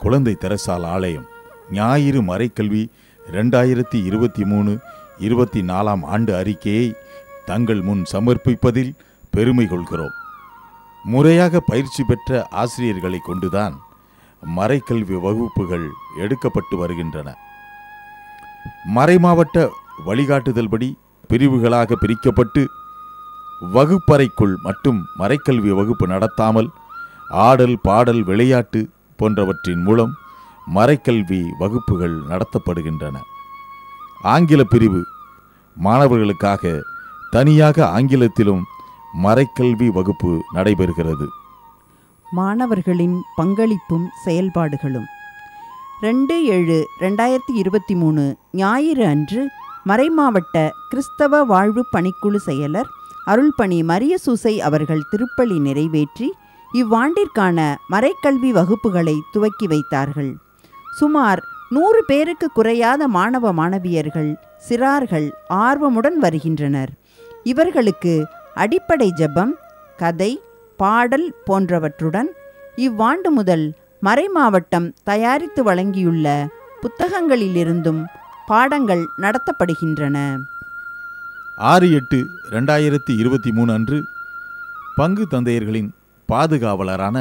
குழந்தை தெரசால் ஆலயம் ஞாயிறு மறைக்கல்வி 2023-24 ஆண்டு அறிக்கையை தங்கள் முன் சமர்ப்பிப்பதில் பெருமை கொள்கிறோம். முறையாக பயிற்சி பெற்ற ஆசிரியர்களை கொண்டுதான் மறைக்கல்வி வகுப்புகள் எடுக்கப்பட்டு வருகின்றன. மறைமாவட்ட வழிகாட்டுதல்படி பிரிவுகளாக பிரிக்கப்பட்டு வகுப்பறைக்குள் மட்டும் மறைக்கல்வி வகுப்பு நடத்தாமல் ஆடல், பாடல், விளையாட்டு போன்றவற்றின் மூலம் மறைக்கல்வி வகுப்புகள் நடத்தப்படுகின்றன. ஆங்கில பிரிவு மாணவர்களுக்காக தனியாக ஆங்கிலத்திலும் மறைக்கல்வி வகுப்பு நடைபெறுகிறது. மாணவர்களின் பங்களிப்பும் செயல்பாடுகளும் 2/7/2023 ஞாயிறு அன்று மறைமாவட்ட கிறிஸ்தவ வாழ்வு பணிக்குழு செயலர் அருள்பணி மரியசூசை அவர்கள் திருப்பலி நிறைவேற்றி இவ்வாண்டிற்கான மறைக்கல்வி வகுப்புகளை துவக்கி வைத்தார்கள். சுமார் 100 பேருக்கு குறையாத மாணவ மாணவியர்கள் சிறார்கள் ஆர்வமுடன் வருகின்றனர். இவர்களுக்கு அடிப்படை ஜெபம், கதை, பாடல் போன்றவற்றுடன் இவ்வாண்டு முதல் மறைமாவட்டம் தயாரித்து வழங்கியுள்ள புத்தகங்களிலிருந்தும் பாடங்கள் நடத்தப்படுகின்றன. 6/8/2023 அன்று பங்கு தந்தையர்களின் பாதுகாவலரான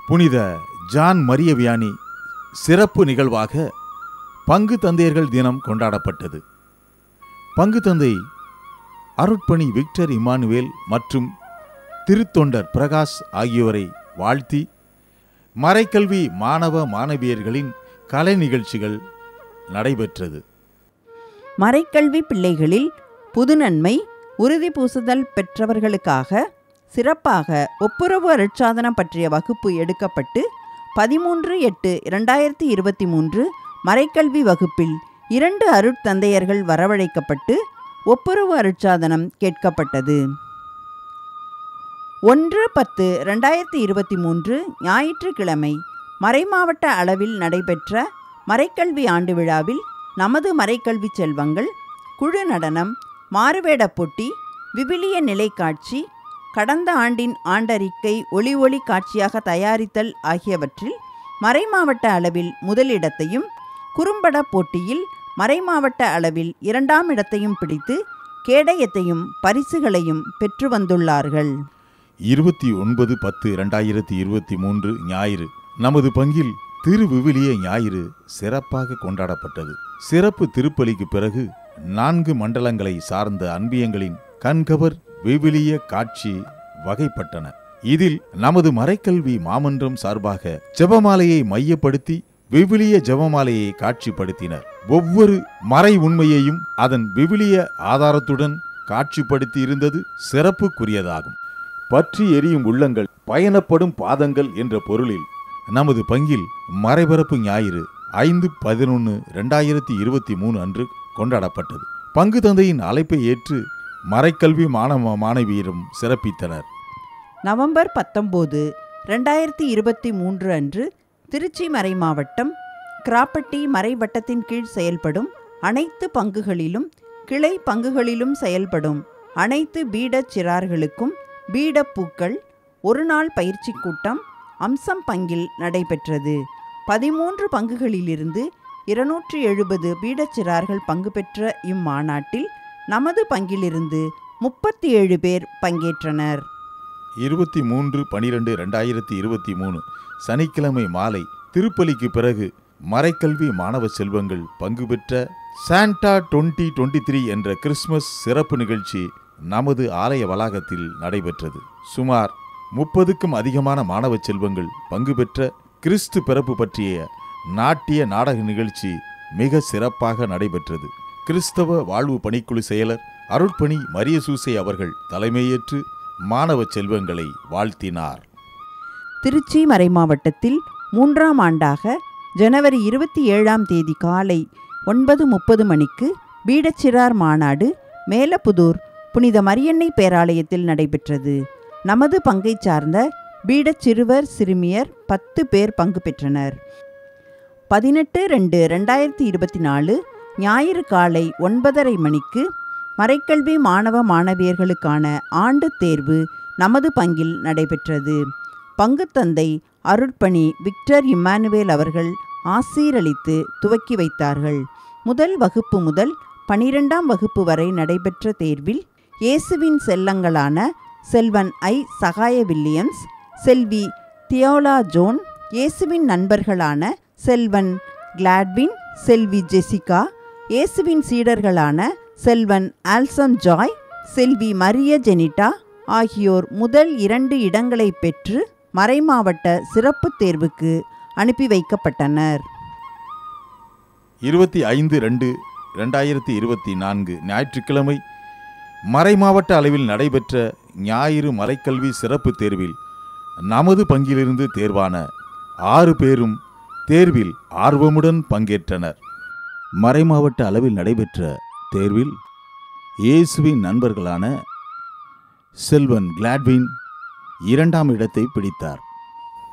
புனித ஜான் மரிய வியானி சிறப்பு நிகழ்வாக பங்கு தந்தையர்கள் தினம் கொண்டாடப்பட்டது. பங்கு தந்தை அருட்பணி விக்டர் இமானுவேல் மற்றும் திருத்தொண்டர் பிரகாஷ் ஆகியோரை வாழ்த்தி மறைக்கல்வி மாணவ மாணவியர்களின் கலை நிகழ்ச்சிகள் நடைபெற்றது. மறைக்கல்வி பிள்ளைகளில் புதுநன்மை உறுதி பூசுதல் பெற்றவர்களுக்காக சிறப்பாக ஒப்புரவு அருட்சாதனம் பற்றிய வகுப்பு எடுக்கப்பட்டு 13/8/2023 மறைக்கல்வி வகுப்பில் 2 அருட்தந்தையர்கள் வரவழைக்கப்பட்டு ஒப்புரவு அருட்சாதனம் கேட்கப்பட்டது. 1/10/2023 ஞாயிற்றுக்கிழமை மறைமாவட்ட அளவில் நடைபெற்ற மறைக்கல்வி ஆண்டு விழாவில் நமது மறைக்கல்வி செல்வங்கள் குழு நடனம், மாறுவேட போட்டி, விவிலிய நிலைக்காட்சி, கடந்த ஆண்டின் ஆண்டறிக்கை ஒளி காட்சியாக தயாரித்தல் ஆகியவற்றில் மறைமாவட்ட அளவில் முதலிடத்தையும், குறும்பட போட்டியில் மறைமாவட்ட அளவில் 2ஆம் இடத்தையும் பிடித்து கேடயத்தையும் பரிசுகளையும் பெற்று வந்துள்ளார்கள். 29/10/2023 ஞாயிறு நமது பங்கில் திருவிவிலிய ஞாயிறு சிறப்பாக கொண்டாடப்பட்டது. சிறப்பு திருப்பலிக்கு பிறகு 4 மண்டலங்களை சார்ந்த அன்பியங்களின் கண்கவர் விவிலிய காட்சி வகைப்பட்டன. இதில் நமது மறைக்கல்வி மாமன்றம் சார்பாக ஜெபமாலையை மையப்படுத்தி விவிலிய ஜெபமாலையை காட்சிப்படுத்தினர். ஒவ்வொரு மறை உண்மையையும் அதன் விவிலிய ஆதாரத்துடன் காட்சிப்படுத்தி இருந்தது சிறப்புக்குரியதாகும். பற்றி எரியும் உள்ளங்கள், பயணப்படும் பாதங்கள் என்ற பொருளில் நமது பங்கில் மறைபரப்பு ஞாயிறு 5/11/2023 அன்று கொண்டாடப்பட்டது. பங்கு தந்தையின் அழைப்பை ஏற்று மறைக்கல்வி மாணவ மாணவியரும் சிறப்பித்தனர். நவம்பர் 19, 2023 அன்று திருச்சி மறைமாவட்டம் கிராப்பட்டி மறைவட்டத்தின் கீழ் செயல்படும் அனைத்து பங்குகளிலும் கிளை பங்குகளிலும் செயல்படும் அனைத்து பீடச் சிறார்களுக்கும் பீடப்பூக்கள் ஒருநாள் பயிற்சி கூட்டம் அம்சம் பங்கில் நடைபெற்றது. 13 பங்குகளிலிருந்து 270 பீடச்சிறார்கள் பங்கு பெற்ற இம்மாநாட்டில் நமது பங்கிலிருந்து 37 பேர் பங்கேற்றனர். 23/12/2023 சனிக்கிழமை மாலை திருப்பலிக்கு பிறகு மறைக்கல்வி மாணவ செல்வங்கள் பங்கு பெற்ற சாண்டா 2023 என்ற கிறிஸ்துமஸ் சிறப்பு நிகழ்ச்சி நமது ஆலய வளாகத்தில் நடைபெற்றது. சுமார் 30க்கும் அதிகமான மாணவ செல்வங்கள் பங்கு பெற்ற கிறிஸ்து பிறப்பு பற்றிய நாட்டிய நாடக நிகழ்ச்சி மிக சிறப்பாக நடைபெற்றது. கிறிஸ்தவ வாழ்வு பணிக்குழு செயலர் அருட்பணி மரியசூசை அவர்கள் தலைமையேற்று மாணவ செல்வங்களை வாழ்த்தினார். திருச்சி மறைமாவட்டத்தில் 3ஆம் ஆண்டாக ஜனவரி 27ஆம் தேதி காலை 9:30 மணிக்கு பீடச்சிறார் மாநாடு மேலப்புதூர் புனித மரியன்னை பேராலயத்தில் நடைபெற்றது. நமது பங்கை சார்ந்த பீடச்சிறுவர் சிறுமியர் 10 பேர் பங்கு பெற்றனர். 18/2/2024 ஞாயிறு காலை 9:30 மணிக்கு மறைக்கல்வி மாணவ மாணவியர்களுக்கான ஆண்டு தேர்வு நமது பங்கில் நடைபெற்றது. பங்குத்தந்தை அருட்பணி விக்டர் இம்மானுவேல் அவர்கள் ஆசீரளித்து துவக்கி வைத்தார்கள். முதல் வகுப்பு முதல் 12ஆம் வகுப்பு வரை நடைபெற்ற தேர்வில் இயேசுவின் செல்லங்களான செல்வன் ஐ. சகாய வில்லியம்ஸ், செல்வி தியோலா ஜோன், இயேசுவின் நண்பர்களான செல்வன் கிளாட்வின், செல்வி ஜெசிகா, இயேசுவின் சீடர்களான செல்வன் ஆல்சம் ஜாய், செல்வி மரிய ஜெனிட்டா ஆகியோர் முதல் 2 இடங்களை பெற்று மறைமாவட்ட சிறப்பு தேர்வுக்கு அனுப்பி வைக்கப்பட்டனர். 25/2/2024 ஞாயிற்றுக்கிழமை மறைமாவட்ட அளவில் நடைபெற்ற ஞாயிறு மறைக்கல்வி சிறப்பு தேர்வில் நமது பங்கிலிருந்து தேர்வான 6 பேரும் தேர்வில் ஆர்வமுடன் பங்கேற்றனர். மறைமாவட்ட அளவில் நடைபெற்ற தேர்வில் இயேசுவின் நண்பர்களான செல்வன் கிளாட்வின் 2ஆம் இடத்தை பிடித்தார்.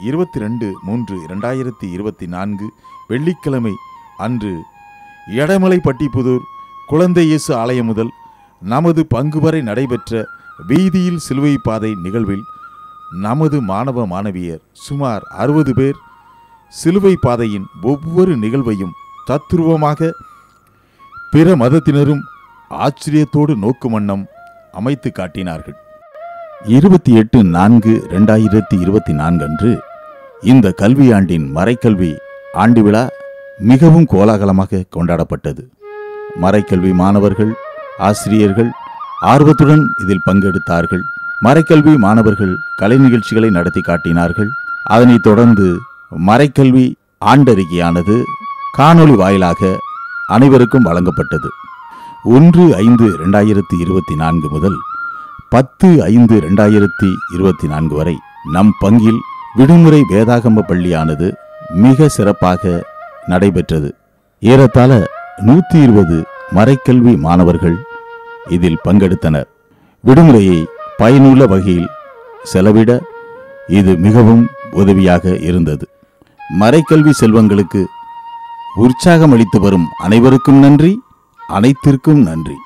22/3/2024 வெள்ளிக்கிழமை அன்று எடமலைப்பட்டிப்புதூர் குழந்தை இயேசு ஆலயம் முதல் நமது பங்கு வரை நடைபெற்ற வீதியில் சிலுவை பாதை நிகழ்வில் நமது மாணவ மாணவியர் சுமார் 60 பேர் சிலுவை பாதையின் ஒவ்வொரு நிகழ்வையும் தத்துருவமாக பிற மதத்தினரும் ஆச்சரியத்தோடு நோக்கும் வண்ணம் அமைத்து காட்டினார்கள். 28/4/2024 அன்று இந்த கல்வியாண்டின் மறைக்கல்வி ஆண்டு விழா மிகவும் கோலாகலமாக கொண்டாடப்பட்டது. மறைக்கல்வி மாணவர்கள், ஆசிரியர்கள் ஆர்வத்துடன் இதில் பங்கெடுத்தார்கள். மறைக்கல்வி மாணவர்கள் கலை நிகழ்ச்சிகளை நடத்தி காட்டினார்கள். அதனைத் தொடர்ந்து மறைக்கல்வி ஆண்டறிக்கையானது காணொளி வாயிலாக அனைவருக்கும் வழங்கப்பட்டது. 1/5/2024 முதல் 10/5/2024 வரை நம் பங்கில் விடுமுறை வேதாகம பள்ளியானது மிக சிறப்பாக நடைபெற்றது. ஏறத்தாழ 120 மறைக்கல்வி மாணவர்கள் இதில் பங்கெடுத்தனர். விடுமுறையை பயனுள்ள வகையில் செலவிட இது மிகவும் உதவியாக இருந்தது. மறைக்கல்வி செல்வங்களுக்கு உற்சாகம் அளித்து வரும் அனைவருக்கும் நன்றி, அனைத்திற்கும் நன்றி.